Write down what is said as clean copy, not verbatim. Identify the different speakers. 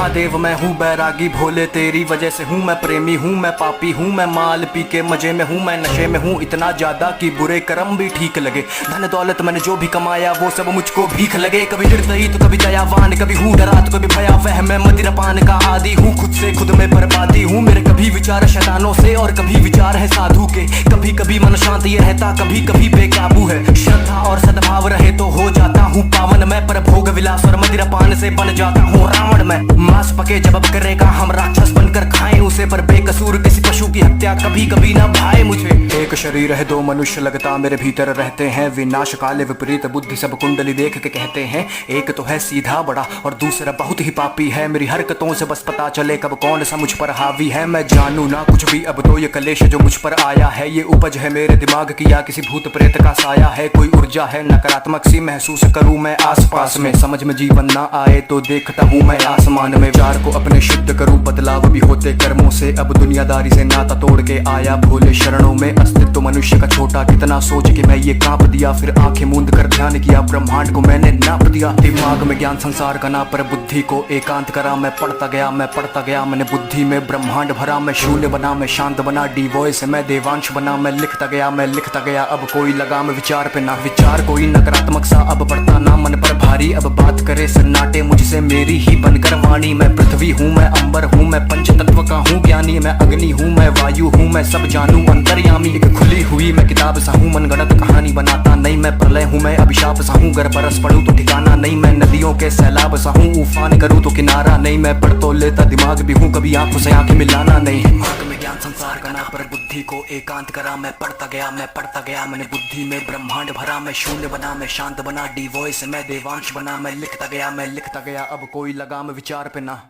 Speaker 1: महादेव मैं हूँ बैरागी भोले तेरी वजह से हूँ मैं प्रेमी हूँ मैं पापी हूँ मैं माल पी के मजे में हूँ मैं नशे में हूँ इतना ज्यादा कि बुरे कर्म भी ठीक लगे। धन दौलत मैंने जो भी कमाया वो सब मुझको भीख लगे। कभी निर्दयी तो कभी दयावान कभी हूँ डरा तो कभी भयावह मैं मदिरापान का आदि हूँ खुद से खुद में बर्बादी हूँ। मेरे कभी विचार शैतानों से और कभी विचार है साधु के। कभी कभी मन शांत ये रहता कभी कभी बेकाबू है। श्रद्धा और सद्भाव रहे तो हो जाता हूँ पावन मैं पर भोग विलास और मदिरापान से बन जाता हूँ रावण मैं। मांस पके जब अब करेगा हम राक्षस बनकर खाएं उसे पर बेकसूर किसी पशु की हत्या कभी कभी ना भाए मुझे। एक शरीर है दो मनुष्य लगता मेरे भीतर रहते हैं विनाश काले विपरीत बुद्धि सब कुंडली देख के कहते हैं। एक तो है सीधा बड़ा और दूसरा बहुत ही पापी है। मेरी हरकतों से बस पता चले कब कौन सा मुझ पर हावी है। मैं जानू ना कुछ भी अब तो ये कलेश जो मुझ पर आया है ये उपज है मेरे दिमाग की या किसी भूत प्रेत का साया है। कोई ऊर्जा है नकारात्मक सी महसूस करूं मैं आसपास में। समझ में जीवन ना आए तो देखता हूँ मैं आसमान में। विचार को अपने शुद्ध करूं बदलाव भी होते कर्मों से। अब दुनियादारी से नाता तोड़ के आया भोले शरणों में। अस्तित्व मनुष्य का छोटा कितना सोच के मैं ये कांप दिया। फिर आंखें मूंद कर ध्यान किया ब्रह्मांड को मैंने नाप दिया। दिमाग में ज्ञान संसार का ना पर बुद्धि को एकांत करा। मैं पढ़ता गया मैंने बुद्धि में ब्रह्मांड भरा। मैं शून्य बना मैं शांत बना डी वॉइस मैं देवांश बना। मैं लिखता गया अब कोई लगाम विचार पे ना। विचार कोई नकारात्मक सा अब पड़ता ना मन पर भारी। अब बात करे सन्नाटे मुझसे मेरी ही बनकर वाणी। मैं पृथ्वी हूँ मैं अंबर हूँ मैं पंच तत्व का हूँ ज्ञानी। मैं अग्नि हूँ मैं वायु हूँ मैं सब जानू अंतर्यामी। एक खुली हुई मैं किताब सा हूँ मनगढ़ंत कहानी बनाता नहीं। मैं प्रलय हूँ मैं अभिशाप सा हूँ गर बरस पड़ूं तो ठिकाना नहीं। मैं नदियों के सैलाब सा हूँ उफान करूँ तो किनारा नहीं। मैं पढ़ तो लेता दिमाग भी हूँ कभी आंखों से आंखें मिलाना नहीं। दिमाग में ज्ञान संसार का ना पर बुद्धि को एकांत करा। मैं पढ़ता गया मैंने बुद्धि में ब्रह्मांड भरा। मैं शून्य बना मैं शांत बना डी वॉइस मैं देवांश बना। मैं लिखता गया अब कोई लगाम विचार पे ना।